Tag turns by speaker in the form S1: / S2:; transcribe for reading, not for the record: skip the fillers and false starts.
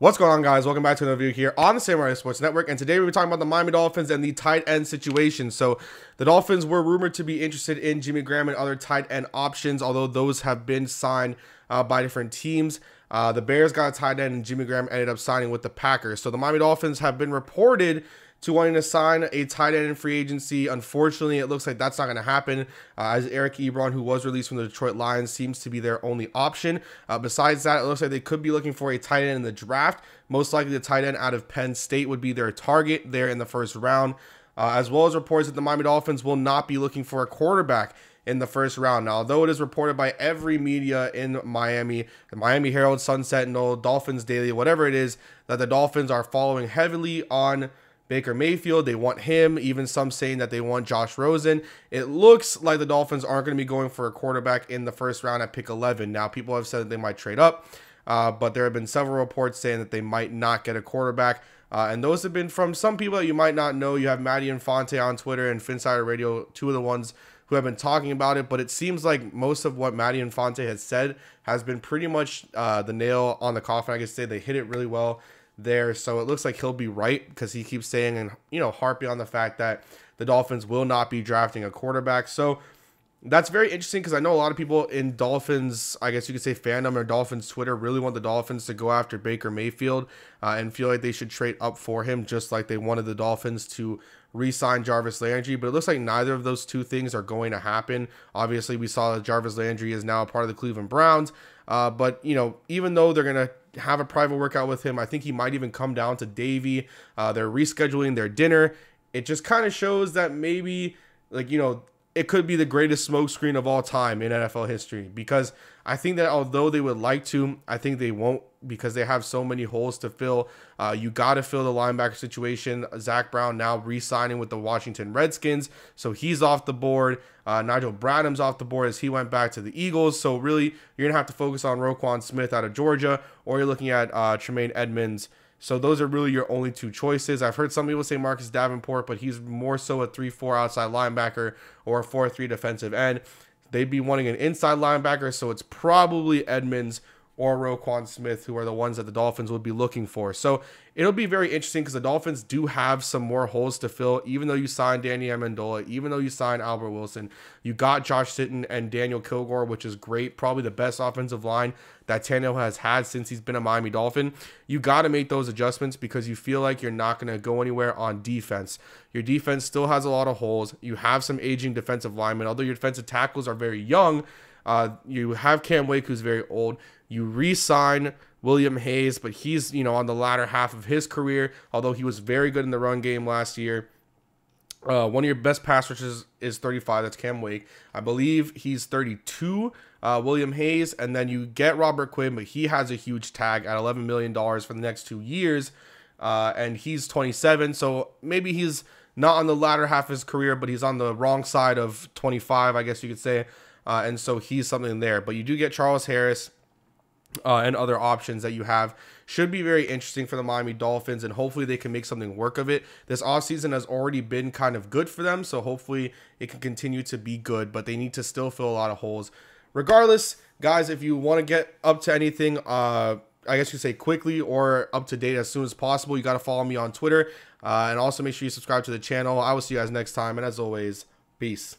S1: What's going on, guys? Welcome back to another video here on the Samurai Sports Network, and today we're talking about the Miami Dolphins and the tight end situation. So the Dolphins were rumored to be interested in Jimmy Graham and other tight end options, although those have been signed by different teams. The Bears got a tight end, and Jimmy Graham ended up signing with the Packers. So the Miami Dolphins have been reported to wanting to sign a tight end in free agency. Unfortunately, it looks like that's not going to happen, as Eric Ebron, who was released from the Detroit Lions, seems to be their only option. Besides that, it looks like they could be looking for a tight end in the draft. Most likely the tight end out of Penn State would be their target there in the first round, as well as reports that the Miami Dolphins will not be looking for a quarterback in the first round. Now, although it is reported by every media in Miami, the Miami Herald, Sun Sentinel, Dolphins Daily, whatever it is, that the Dolphins are following heavily on Baker Mayfield. They want him, even some saying that they want Josh Rosen. It looks like the Dolphins aren't going to be going for a quarterback in the first round at pick 11. Now, people have said that they might trade up, but there have been several reports saying that they might not get a quarterback. And those have been from some people that you might not know. You have Maddie Infante on Twitter and Finsider Radio, two of the ones who have been talking about it. But it seems like most of what Maddie Infante has said has been pretty much the nail on the coffin. I could say they hit it really well there. So it looks like he'll be right, because he keeps saying and harping on the fact that the Dolphins will not be drafting a quarterback. So that's very interesting, because I know a lot of people in Dolphins, I guess you could say fandom or Dolphins Twitter, really want the Dolphins to go after Baker Mayfield and feel like they should trade up for him, just like they wanted the Dolphins to re-sign Jarvis Landry. But it looks like neither of those two things are going to happen. Obviously, we saw that Jarvis Landry is now a part of the Cleveland Browns. But even though they're going to have a private workout with him, I think he might even come down to Davie. They're rescheduling their dinner. It just kind of shows that maybe, it could be the greatest smokescreen of all time in NFL history, because I think that although they would like to, I think they won't, because they have so many holes to fill. You got to fill the linebacker situation. Zach Brown now re-signing with the Washington Redskins, so he's off the board. Nigel Bradham's off the board as he went back to the Eagles. So really, you're going to have to focus on Roquan Smith out of Georgia, or you're looking at Tremaine Edmonds. So those are really your only two choices. I've heard some people say Marcus Davenport, but he's more so a 3-4 outside linebacker or a 4-3 defensive end. They'd be wanting an inside linebacker, so it's probably Edmonds or Roquan Smith, who are the ones that the Dolphins would be looking for. So it'll be very interesting, because the Dolphins do have some more holes to fill. Even though you signed Danny Amendola, even though you signed Albert Wilson, you got Josh Sitton and Daniel Kilgore, which is great. Probably the best offensive line that Tannehill has had since he's been a Miami Dolphin. You got to make those adjustments, because you feel like you're not going to go anywhere on defense. Your defense still has a lot of holes. You have some aging defensive linemen. Although your defensive tackles are very young, you have Cam Wake, who's very old. You re-sign William Hayes, but he's, on the latter half of his career, although he was very good in the run game last year. One of your best pass rushers is 35. That's Cam Wake. I believe he's 32, William Hayes. And then you get Robert Quinn, but he has a huge tag at $11 million for the next 2 years. And he's 27. So maybe he's not on the latter half of his career, but he's on the wrong side of 25, I guess you could say. And so he's something there. But you do get Charles Harris and other options that you have. Should be very interesting for the Miami Dolphins, and hopefully they can make something work of it. This offseason has already been kind of good for them, so hopefully it can continue to be good, but they need to still fill a lot of holes. Regardless, guys, if you want to get up to anything, I guess you say quickly or up to date as soon as possible, you got to follow me on Twitter, and also make sure you subscribe to the channel. I will see you guys next time, and as always, peace.